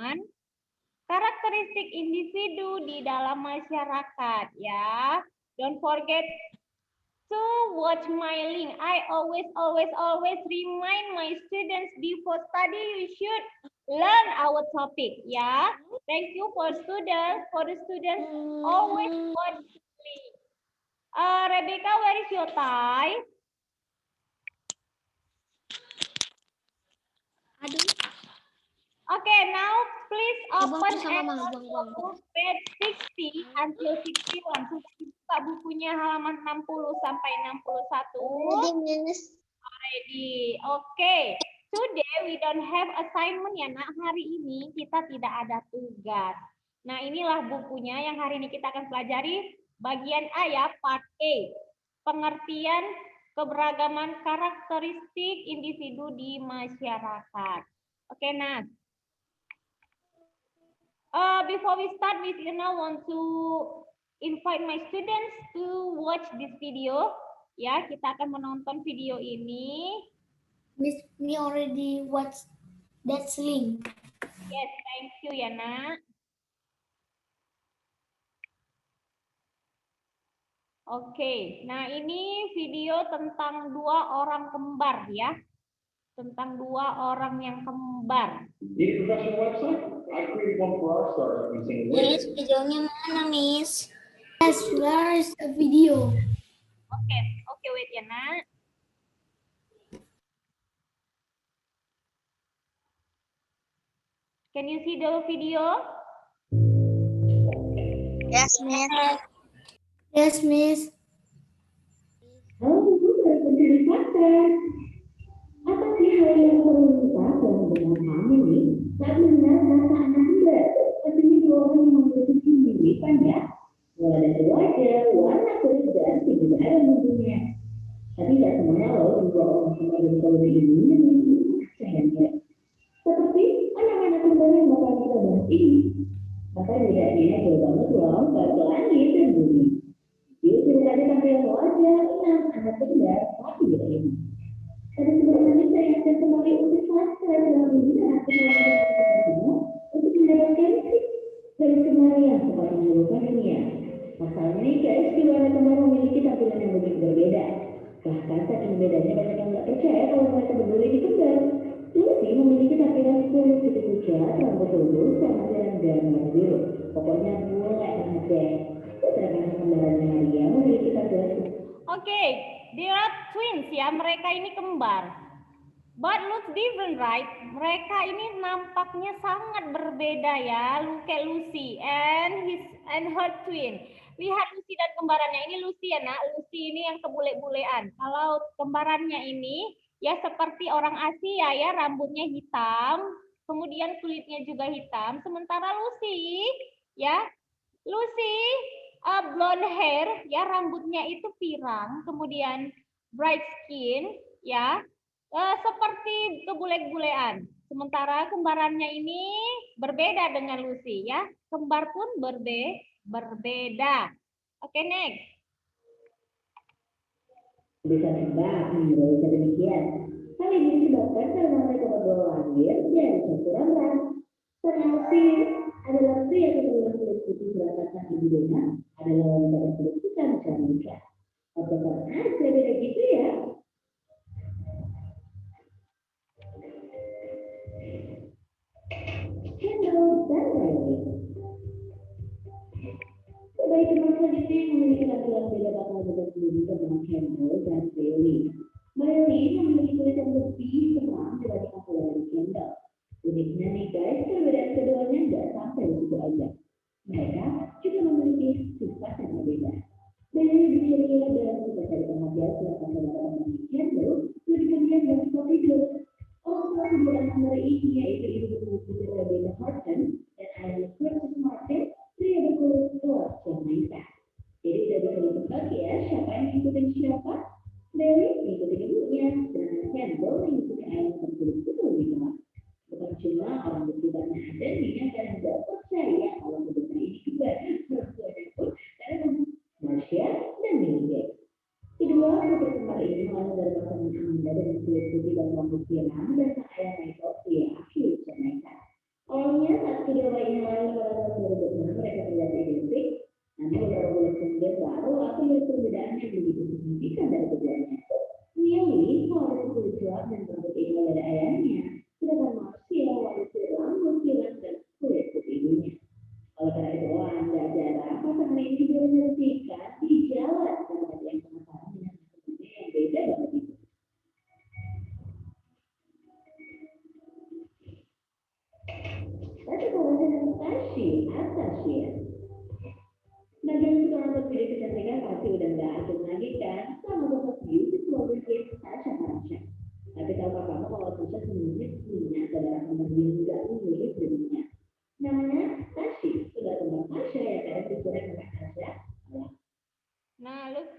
teman-teman, karakteristik individu di dalam masyarakat ya. Don't forget to watch my link. I always remind my students before study you should learn our topic ya. Thank you for students. For the students always watch link. Rebecca, where is your tie? Okay, now please open page 60 until 61. Sudah dibuka bukunya halaman 60 sampai 61. Already. Okay. Today we don't have assignment ya, nak. Hari ini kita tidak ada tugas. Nah, inilah bukunya yang hari ini kita akan pelajari bagian A ya, part A. Pengertian keberagaman karakteristik individu di masyarakat. Oke, nah. Before we start, Miss Lina want to invite my students to watch this video. Ya, kita akan menonton video ini. Miss, we already watched that link. Yes, thank you ya, nak. Oke, nah ini video tentang dua orang kembar ya. Tentang dua orang yang kembar. Di professional website, I create one for our startup using Miss, videonya mana, Miss? Yes, where is the video? Oke, wait ya, nak. Can you see the video? Yes, Miss. Yes, Miss. Halo, Ibu, baru mencari fakta. Apa sih hal yang perlu dilakukan dengan kamu nih saat mendengar kata anak Anda? Pastinya dua orang yang memiliki kemiripan ya. Mulai dari wajah, warna kulit, dan juga ada bentuknya. Tapi tidak semuanya loh dua orang kembar seperti ini memiliki sayangnya. Seperti anak-anak kembar yang bakal kita bahas ini. Maka bedanya jauh banget loh, dari langit dan bumi. Jadi tidak ada tampilan wajah, anak kembar, tapi beda ini. Pada sebelumnya saya akan kembali untuk fakta dalam ini dan akan melakukan untuk mendapatkan tips dari kemarian seperti menyeluruhkan dunia. Masalahnya nih guys, kedua anak kembar memiliki tampilan yang begitu berbeda. Bahkan saking bedanya banyak yang nggak percaya kalau mereka berdua ini kembar. Lucy memiliki tampilan kulit putih pucat, rambut lurus, sama jalan gambar biru. Pokoknya mulai banget deh. Sedangkan kembarannya Maria memiliki tampilan Oke, they are twins ya, mereka ini kembar. But looks different, right? Mereka ini nampaknya sangat berbeda ya. Look at Lucy and her twin. Lihat Lucy dan kembarannya. Ini Lucy ya, nak. Lucy ini yang kebule-bulean. Kalau kembarannya ini ya seperti orang Asia ya, rambutnya hitam, kemudian kulitnya juga hitam. Sementara Lucy ya, Lucy blonde hair ya, rambutnya itu pirang, kemudian bright skin ya, seperti kebule-bulean. Sementara kembarannya ini berbeda dengan Lucy ya, kembar pun berbeda. Oke, next. bisa nembak, bisa demikian. Hal ini disebabkan karena mereka berdua lahir dari satu rambut. Tetapi adalah pria yang berwarna kulit putih beratasan ibunya adalah wanita berkulit hitam cantik. Apakah ada beda gitu ya? Hello, Barry. Sebagai teman selanjutnya yang memiliki tampilan beda bakal berbeda dengan Kendall dan Bailey. Bailey memiliki kulit yang lebih terang dibandingkan dengan Kendall. Uniknya nih guys, perbedaan keduanya nggak sampai di situ aja. Mereka juga memiliki sifat yang berbeda. Bailey lebih ceria dan suka cari perhatian, sedangkan saudara Kendall lebih pendiam dan suka tidur. Orang tua kedua anak mereka ini yaitu ibu berkulit putih Rebecca Horton dan ayahnya Curtis Martin, pria berkulit gelap Jamaica. Jadi udah bisa ditebak ya siapa yang ngikutin siapa? Bailey ngikutin ibunya, sedangkan Kendall mengikuti ayahnya berkulit putih lebih gelap. Bukan cuma orang berkulit ada nih dan nggak percaya kalau kebetulan ini kembar perempuannya pun karena Marcia dan Minggu. Kedua putri kembar ini mengalami dari pasangan Amanda dengan kulit putih dan rambut pirang dan sang ayah Michael pria Hugh Jamaica. Awalnya saat Sudah banyak lain pada tahun 2006 mereka terlihat identik, namun beberapa bulan kemudian baru aku lihat perbedaan yang begitu signifikan dari keduanya. Millie harus berjuang dan berebut tinggal dari ayahnya, sedangkan Marcia warisi rambut hilang dan kulit putih ibunya. Oleh karena itu, Anda jarang pasangan ini direalisasikan di jalan karena ada yang penasaran dengan sepertinya yang beda banget itu. Tapi kalau dengan Tasya, bagian seorang terpilih kecantikan pasti udah nggak asing lagi kan, sama sosok beauty celebrity Tasya Farasha. Tapi tahukah kamu kalau Tasya sebenarnya punya saudara kembar yang nggak mirip dirinya? Namanya Tashi, sudah kembar Tasya ya kan, disuruh sama Tasya. Nah, look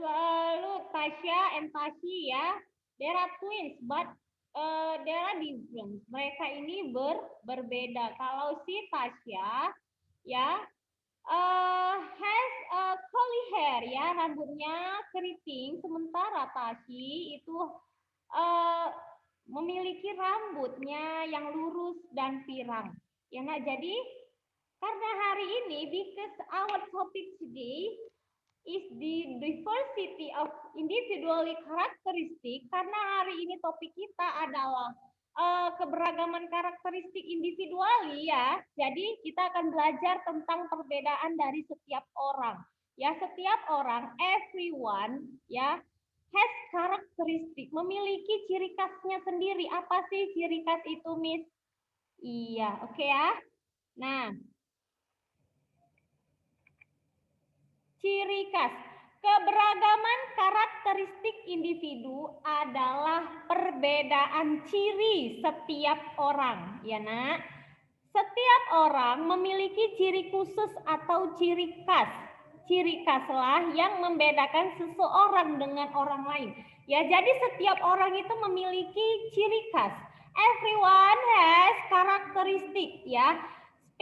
Tasya and Tashi ya. They are twins, but they are different. Mereka ini berbeda. Kalau si Tasya ya has curly hair ya, rambutnya keriting, sementara Tashi itu memiliki rambutnya yang lurus dan pirang. Ya, nah jadi karena hari ini, because our topic today is the diversity of individually characteristic, karena hari ini topik kita adalah keberagaman karakteristik individuali ya. Jadi kita akan belajar tentang perbedaan dari setiap orang. Ya, setiap orang, everyone ya, has karakteristik, memiliki ciri khasnya sendiri. Apa sih ciri khas itu, Miss? Iya, oke ya. Nah, ciri khas. Keberagaman karakteristik individu adalah perbedaan ciri setiap orang, ya nak. Setiap orang memiliki ciri khusus atau ciri khas. Ciri khaslah yang membedakan seseorang dengan orang lain. Ya, jadi setiap orang itu memiliki ciri khas. Everyone has karakteristik, ya.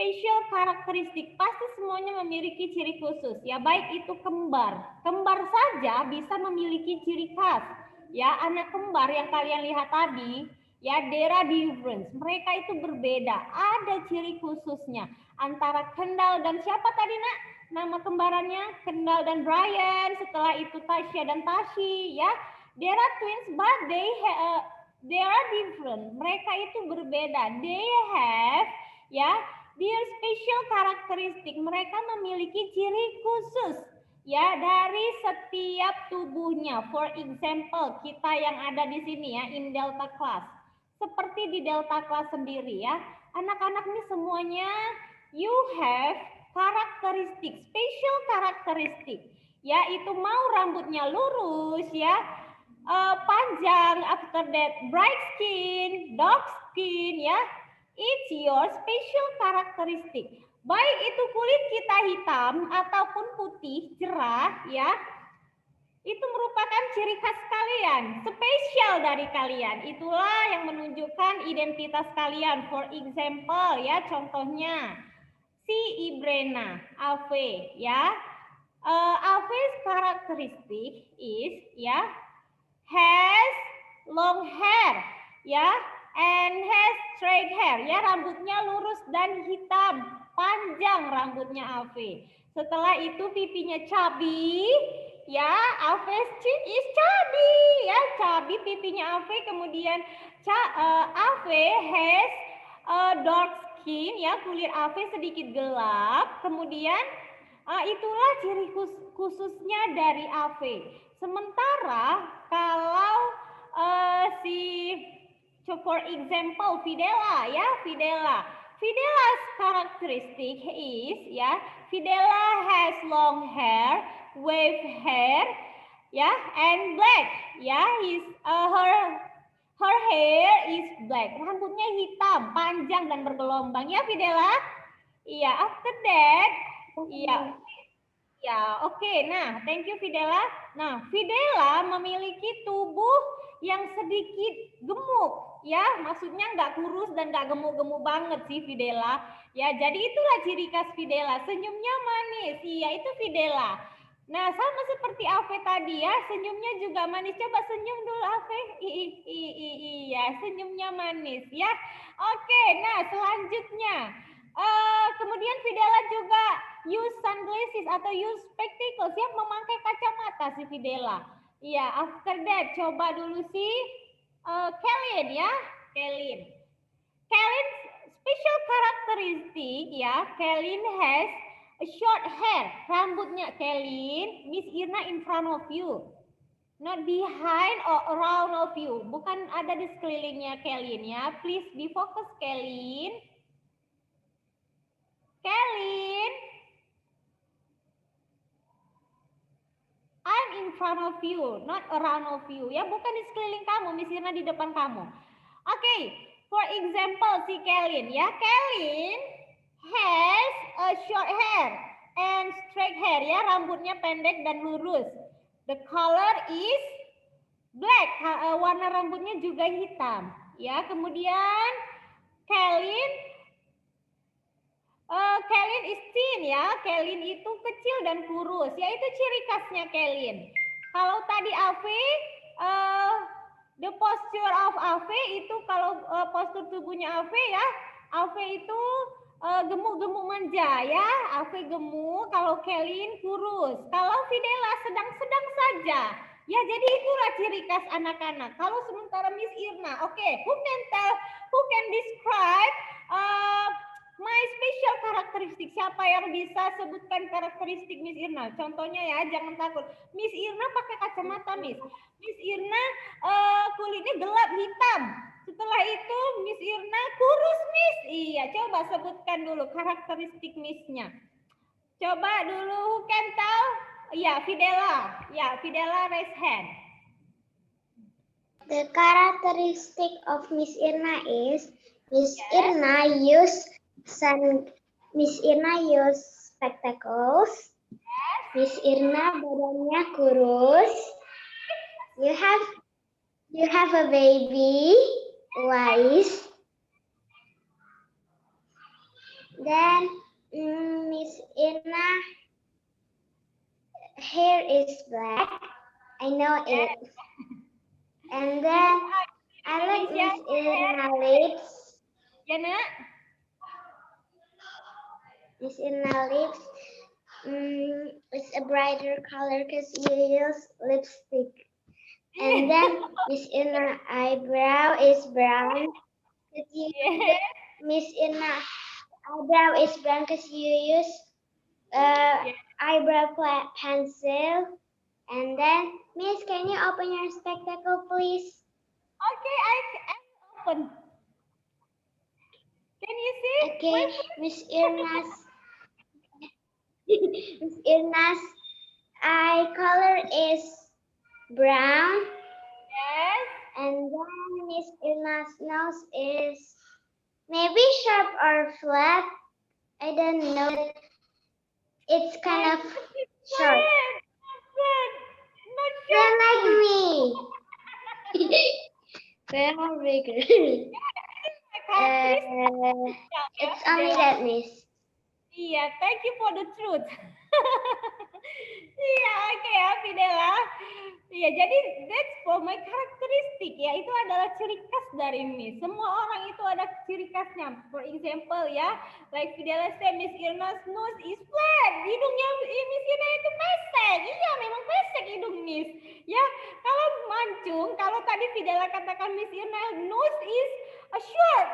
Special karakteristik, pasti semuanya memiliki ciri khusus ya, baik itu kembar saja bisa memiliki ciri khas ya. Anak kembar yang kalian lihat tadi ya, there are difference, mereka itu berbeda, ada ciri khususnya antara Kendall dan siapa tadi nak nama kembarannya, Kendall dan Brian, setelah itu Tasya dan Tashi ya. There are twins but they are different, mereka itu berbeda, they have ya their special karakteristik, mereka memiliki ciri khusus ya dari setiap tubuhnya. For example, kita yang ada di sini ya in Delta Class, seperti di Delta Class sendiri ya, anak-anak ini semuanya you have karakteristik, special karakteristik, yaitu mau rambutnya lurus ya, panjang, after that bright skin, dark skin ya. It's your special karakteristik. Baik itu kulit kita hitam ataupun putih cerah ya, itu merupakan ciri khas kalian, spesial dari kalian. Itulah yang menunjukkan identitas kalian. For example ya, contohnya si Ibrena, Ave ya. Ave's karakteristik is ya has long hair ya, and has straight hair ya, rambutnya lurus dan hitam, panjang rambutnya Ave. Setelah itu pipinya chubby ya, Ave's chin is chubby ya, chubby pipinya Ave. Kemudian Ave has dark skin ya, kulit Ave sedikit gelap. Kemudian itulah ciri khususnya dari Ave. Sementara kalau for example Fidela ya, Fidela's karakteristik is ya, Fidela has long hair, wave hair ya, and black ya, her hair is black, rambutnya hitam, panjang dan bergelombang ya Fidela. Iya, after that iya. Ya, oke. Nah, thank you Fidela. Nah, Fidela memiliki tubuh yang sedikit gemuk, ya. Maksudnya nggak kurus dan nggak gemuk-gemuk banget sih Fidela. Ya, jadi itulah ciri khas Fidela. Senyumnya manis. Iya, itu Fidela. Nah, sama seperti Ave tadi ya, senyumnya juga manis. Coba senyum dulu Ave. Iya, senyumnya manis ya. Oke, nah selanjutnya. Fidela juga use sunglasses atau use spectacles ya, memakai kacamata si Fidela. Iya, after that coba dulu si Kelin ya, Kelin. Kelin's special characteristic ya, Kelin has a short hair. Rambutnya Kelin, Miss Irna in front of you. Not behind or around of you. Bukan ada di sekelilingnya Kelin ya. Please be focus Kelin. Kelin. I'm in front of you, not around of you. Ya, bukan di sekeliling kamu, Miss Irna di depan kamu. Oke, for example si Kelin ya. Kelin has a short hair and straight hair ya, rambutnya pendek dan lurus. The color is black, warna rambutnya juga hitam. Ya, kemudian Kelin is thin ya. Kelin itu kecil dan kurus. Ya, itu ciri khasnya Kelin. Kalau tadi Ave, the posture of Ave itu kalau postur tubuhnya Ave ya, Ave itu gemuk-gemuk manja ya. Ave gemuk, kalau Kelin kurus. Kalau Fidela sedang-sedang saja. Ya, jadi itulah ciri khas anak-anak. Kalau sementara Miss Irna, oke, who can describe my special karakteristik? Siapa yang bisa sebutkan karakteristik Miss Irna? Contohnya ya, jangan takut. Miss Irna pakai kacamata, Miss. Miss Irna kulitnya gelap hitam. Setelah itu Miss Irna kurus, Miss. Iya, coba sebutkan dulu karakteristik Miss-nya. Coba dulu, who can tell? Ya, Fidela. Ya, Fidela raise hand. The characteristic of Miss Irna is Miss Irna use spectacles. Miss Irna badannya kurus. You have a baby voice. Then Miss Irna hair is black. I know it. And then I like Miss Irna lips. Ya, Nak. Miss Irna lips. It's a brighter color because you use lipstick. And then Miss Irna eyebrow is brown. Miss Irna eyebrow is brown because you use eyebrow pencil. And then, Miss, can you open your spectacle, please? Okay, I open. Can you see? Okay, Miss Irna's eye color is brown. Yes. And then Miss Irna's nose is maybe sharp or flat. I don't know. It's kind of short. Not They're like me. They're bigger. It's only that, Miss. Iya, thank you for the truth. Iya, oke ya, Fidela. Iya, jadi that's for my karakteristik ya. Itu adalah ciri khas dari Miss. Semua orang itu ada ciri khasnya. For example ya, like Fidela say, Miss Irna's nose is flat. Hidungnya Miss Irna itu pesek. Iya, memang pesek hidung Miss. Ya, kalau mancung, kalau tadi Fidela katakan Miss Irna nose is short.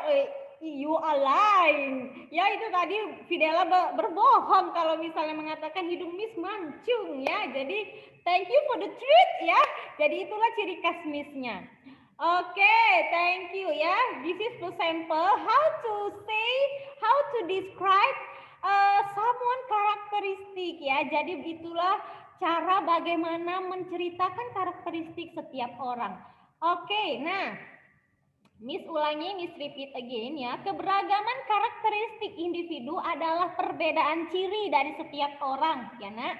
You are lying. Ya, itu tadi Fidela berbohong kalau misalnya mengatakan hidung Miss mancung ya. Jadi thank you for the truth ya. Jadi itulah ciri khas Miss-nya. Oke, thank you ya. This is the sample how to describe someone karakteristik ya. Jadi itulah cara bagaimana menceritakan karakteristik setiap orang. Oke, nah Miss ulangi, Miss repeat again ya. Keberagaman karakteristik individu adalah perbedaan ciri dari setiap orang, ya Nak.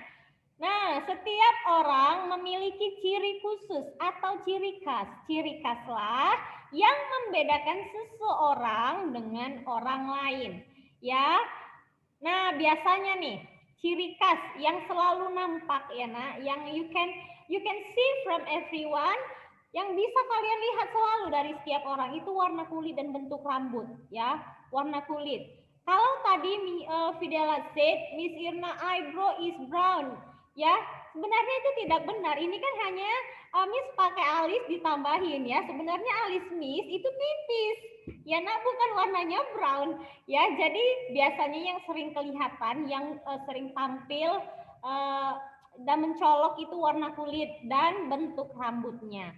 Nah, setiap orang memiliki ciri khusus atau ciri khas. Ciri khaslah yang membedakan seseorang dengan orang lain, ya. Nah, biasanya nih, ciri khas yang selalu nampak ya Nak, yang you can see from everyone. Yang bisa kalian lihat selalu dari setiap orang itu warna kulit dan bentuk rambut ya, warna kulit. Kalau tadi Fidela said Miss Irna eyebrow is brown, ya sebenarnya itu tidak benar. Ini kan hanya Miss pakai alis ditambahin ya. Sebenarnya alis Miss itu tipis, ya nak, bukan warnanya brown, ya. Jadi biasanya yang sering kelihatan, yang sering tampil dan mencolok itu warna kulit dan bentuk rambutnya.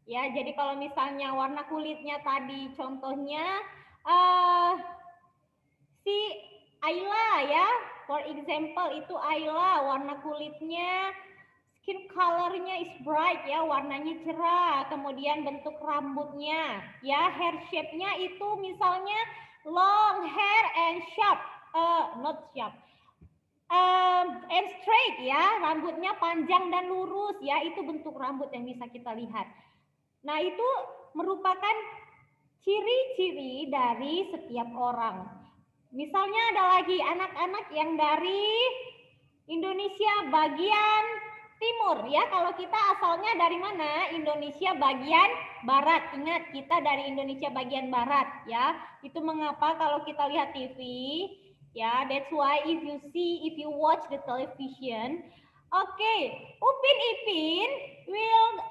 Ya, jadi kalau misalnya warna kulitnya tadi contohnya si Ayla ya, for example itu Ayla, warna kulitnya skin colornya is bright ya, warnanya cerah, kemudian bentuk rambutnya ya, hair shape-nya itu misalnya long hair and sharp, not sharp, and straight ya, rambutnya panjang dan lurus ya, itu bentuk rambut yang bisa kita lihat. Nah, itu merupakan ciri-ciri dari setiap orang. Misalnya ada lagi anak-anak yang dari Indonesia bagian timur ya. Kalau kita asalnya dari mana? Indonesia bagian barat. Ingat, kita dari Indonesia bagian barat ya. Itu mengapa kalau kita lihat TV ya, that's why if you watch the television, okay, Upin Ipin will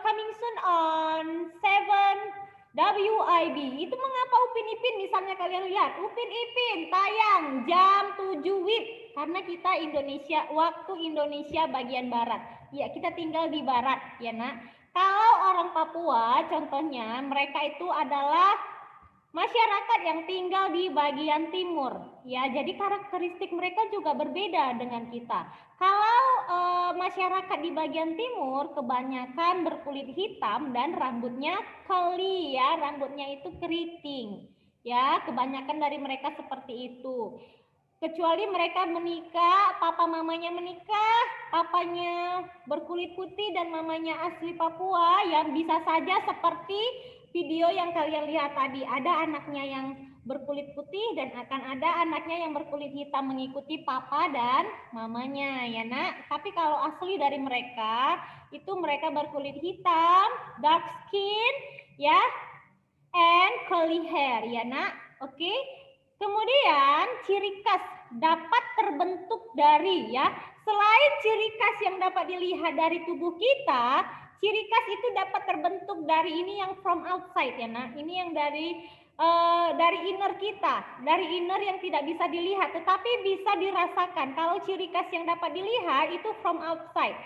coming soon on 7 WIB. Itu mengapa Upin Ipin, misalnya kalian lihat Upin Ipin tayang jam 7 WIB, karena kita Indonesia, waktu Indonesia bagian barat. Ya, kita tinggal di barat ya nak. Kalau orang Papua contohnya, mereka itu adalah masyarakat yang tinggal di bagian timur ya, jadi karakteristik mereka juga berbeda dengan kita. Kalau masyarakat di bagian timur kebanyakan berkulit hitam dan rambutnya curly ya, rambutnya itu keriting ya, kebanyakan dari mereka seperti itu. Kecuali mereka menikah, papa mamanya menikah, papanya berkulit putih dan mamanya asli Papua, yang bisa saja seperti video yang kalian lihat tadi, ada anaknya yang berkulit putih dan akan ada anaknya yang berkulit hitam mengikuti papa dan mamanya ya nak. Tapi kalau asli dari mereka, itu mereka berkulit hitam, dark skin ya, and curly hair ya nak. Oke. Kemudian ciri khas dapat terbentuk dari ya, selain ciri khas yang dapat dilihat dari tubuh kita, ciri khas itu dapat terbentuk dari ini yang from outside ya nak. Ini yang dari inner kita, dari inner yang tidak bisa dilihat tetapi bisa dirasakan. Kalau ciri khas yang dapat dilihat itu from outside.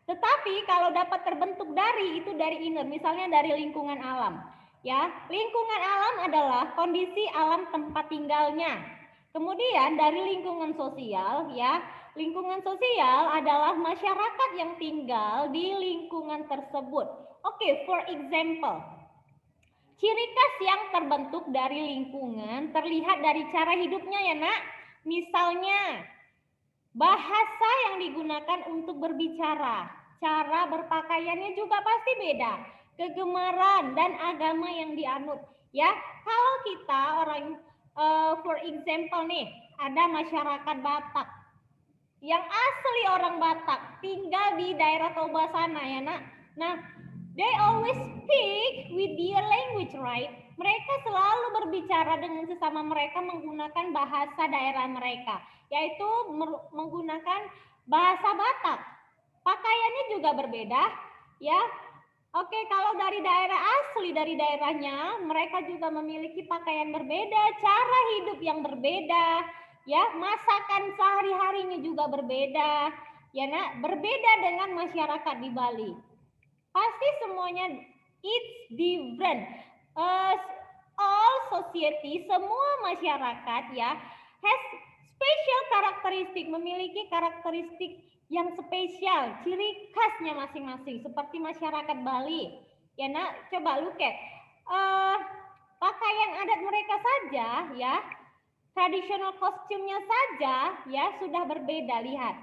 Tetapi kalau dapat terbentuk dari, itu dari inner, misalnya dari lingkungan alam. Ya, lingkungan alam adalah kondisi alam tempat tinggalnya. Kemudian dari lingkungan sosial ya, lingkungan sosial adalah masyarakat yang tinggal di lingkungan tersebut. Oke, for example, ciri khas yang terbentuk dari lingkungan terlihat dari cara hidupnya ya nak. Misalnya, bahasa yang digunakan untuk berbicara, cara berpakaiannya juga pasti beda, kegemaran dan agama yang dianut. Ya, kalau kita orang, for example nih, ada masyarakat Batak yang asli orang Batak, tinggal di daerah Toba sana ya nak. Nah, they always speak with their language, right? Mereka selalu berbicara dengan sesama mereka menggunakan bahasa daerah mereka, yaitu menggunakan bahasa Batak. Pakaiannya juga berbeda, ya. Oke, kalau dari daerah asli, dari daerahnya, mereka juga memiliki pakaian berbeda, cara hidup yang berbeda, ya, masakan sehari-harinya juga berbeda, ya nak, berbeda dengan masyarakat di Bali. Pasti semuanya it's different. All society, semua masyarakat ya has special karakteristik, memiliki karakteristik yang spesial, ciri khasnya masing-masing. Seperti masyarakat Bali, ya nak, coba look at pakaian adat mereka saja, ya, tradisional kostumnya saja, ya, sudah berbeda. Lihat.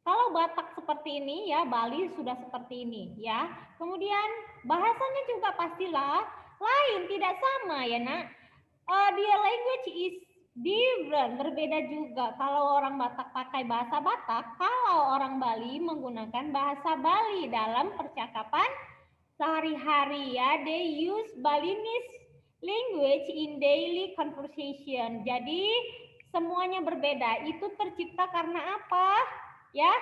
Kalau Batak seperti ini ya, Bali sudah seperti ini ya. Kemudian bahasanya juga pastilah lain, tidak sama ya nak. Their language is different, berbeda juga. Kalau orang Batak pakai bahasa Batak, kalau orang Bali menggunakan bahasa Bali dalam percakapan sehari-hari ya. They use Balinese Language in daily conversation. Jadi semuanya berbeda. Itu tercipta karena apa? Ya,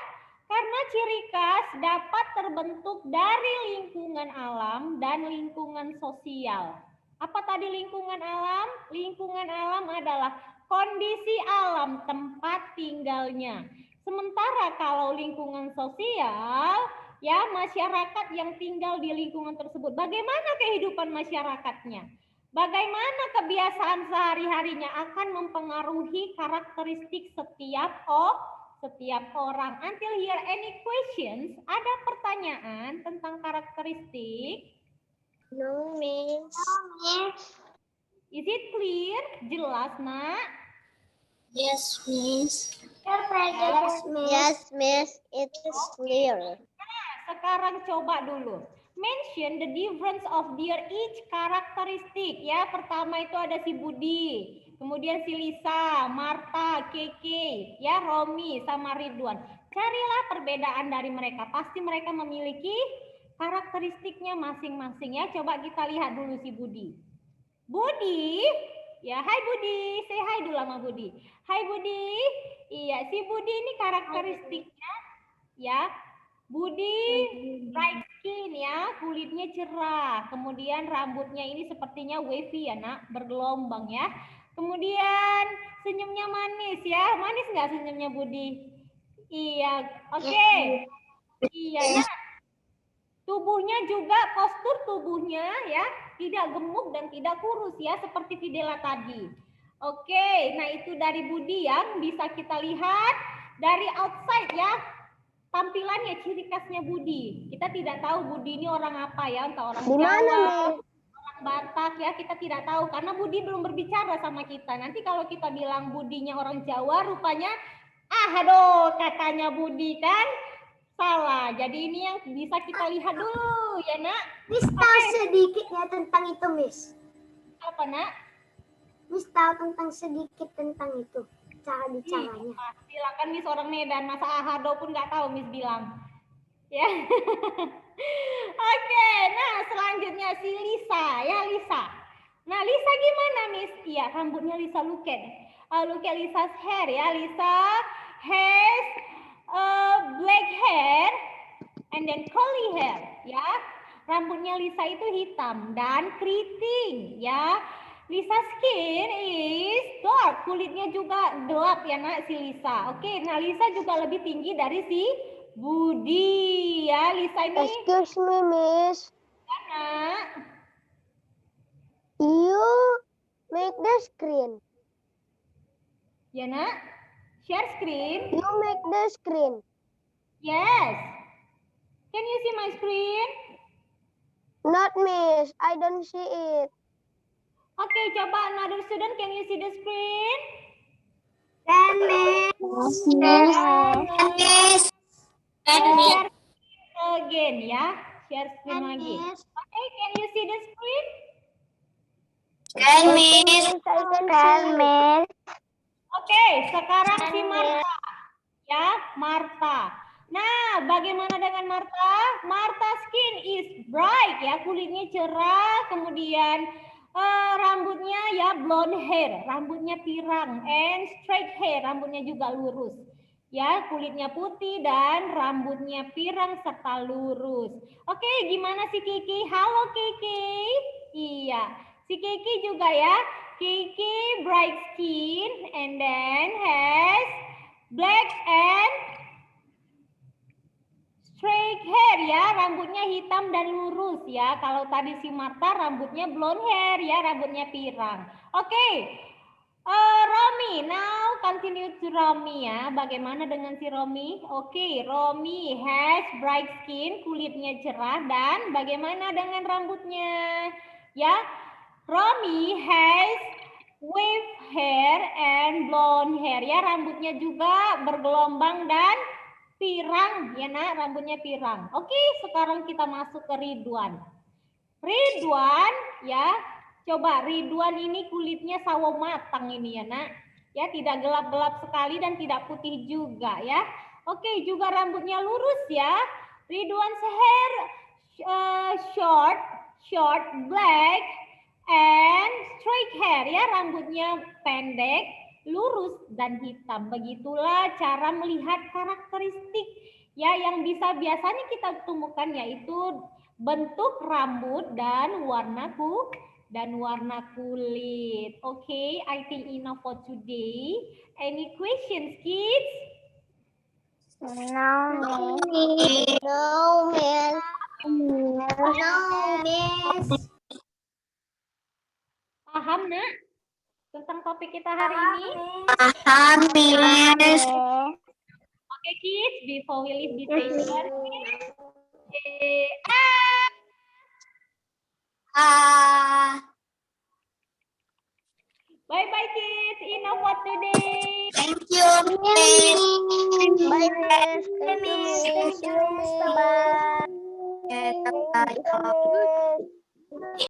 karena ciri khas dapat terbentuk dari lingkungan alam dan lingkungan sosial. Apa tadi lingkungan alam? Lingkungan alam adalah kondisi alam tempat tinggalnya. Sementara kalau lingkungan sosial, ya masyarakat yang tinggal di lingkungan tersebut, bagaimana kehidupan masyarakatnya? Bagaimana kebiasaan sehari-harinya akan mempengaruhi karakteristik setiap orang. Until here, any questions? Ada pertanyaan tentang karakteristik? No, Miss. No, Miss. Is it clear? Jelas, Nak? Yes, Miss. Yes, Miss. It's clear. Nah, sekarang coba dulu. Mention the difference of their each karakteristik. Ya, pertama itu ada si Budi, kemudian si Lisa, Marta, Keke, ya Romi sama Ridwan. Carilah perbedaan dari mereka. Pasti mereka memiliki karakteristiknya masing-masing ya. Coba kita lihat dulu si Budi. Budi, ya hai Budi, say hai dulu sama Budi. Hai Budi, iya si Budi ini karakteristiknya ya. Budi bright skin ya, kulitnya cerah. Kemudian rambutnya ini sepertinya wavy ya nak, bergelombang ya. Kemudian senyumnya manis ya, manis nggak senyumnya Budi? Iya, oke. Iya ya. Tubuhnya juga, postur tubuhnya ya, tidak gemuk dan tidak kurus ya, seperti Fidela tadi. Oke, nah itu dari Budi yang bisa kita lihat dari outside ya. Tampilannya, ciri khasnya Budi. Kita tidak tahu Budi ini orang apa ya, entah orang Jawa, orang Batak ya, kita tidak tahu karena Budi belum berbicara sama kita. Nanti kalau kita bilang Budinya orang Jawa, rupanya aduh katanya Budi kan salah. Jadi ini yang bisa kita lihat dulu ya nak. Miss tahu sedikit ya tentang itu, Miss. Apa nak? Miss tahu tentang sedikit tentang itu. Cara bicaranya. Silakan Miss orang Medan, masa Ahado pun nggak tahu Miss bilang. Ya. Oke, nah selanjutnya si Lisa ya Lisa. Nah Lisa gimana Miss? Iya rambutnya Lisa look at Lisa's hair ya. Lisa has black hair and then curly hair ya. Rambutnya Lisa itu hitam dan keriting ya. Lisa skin is dark, kulitnya juga gelap ya nak si Lisa. Oke, nah Lisa juga lebih tinggi dari si Budi ya. Lisa ini. Excuse me, Miss. Ya nak. You make the screen. Ya nak. Share screen. You make the screen. Yes. Can you see my screen? Not, Miss. I don't see it. Okay, coba another student, can you see the screen? Can, Miss. Share again ya. Share screen lagi. Okay, can you see the screen? Can, Miss. Can, Miss. Okay, sekarang si Marta. Ya, Marta. Nah, bagaimana dengan Marta? Marta skin is bright ya, kulitnya cerah, kemudian rambutnya ya blonde hair, rambutnya pirang, and straight hair, rambutnya juga lurus. Ya, kulitnya putih dan rambutnya pirang serta lurus. Oke, gimana si Kiki? Halo Kiki. Iya, si Kiki juga ya. Kiki bright skin and then has black and straight hair ya, rambutnya hitam dan lurus ya. Kalau tadi si Marta rambutnya blonde hair ya, rambutnya pirang. Oke, Romi, now continue to Romi ya. Bagaimana dengan si Romi? Oke, Romi has bright skin, kulitnya cerah dan bagaimana dengan rambutnya? Ya, Romi has wave hair and blonde hair ya, rambutnya juga bergelombang dan pirang ya nak, rambutnya pirang. Oke, sekarang kita masuk ke Ridwan. Ridwan ya, coba Ridwan ini kulitnya sawo matang ini ya nak. Ya, tidak gelap-gelap sekali dan tidak putih juga ya. Oke, juga rambutnya lurus ya. Ridwan's hair short black And straight hair ya, rambutnya pendek, lurus dan hitam. Begitulah cara melihat karakteristik ya yang biasanya kita temukan, yaitu bentuk rambut dan warna kulit. Okay, I think enough for today. Any questions, kids? No, miss. No, miss. No, miss. Paham, Nak? Tentang topik kita hari ini? Paham, miss. Okay, kids, before we leave this session, bye-bye, kids. Enough for today. Thank you, miss. Bye, miss. Thank you, miss. Thank you, miss. Bye-bye. Bye.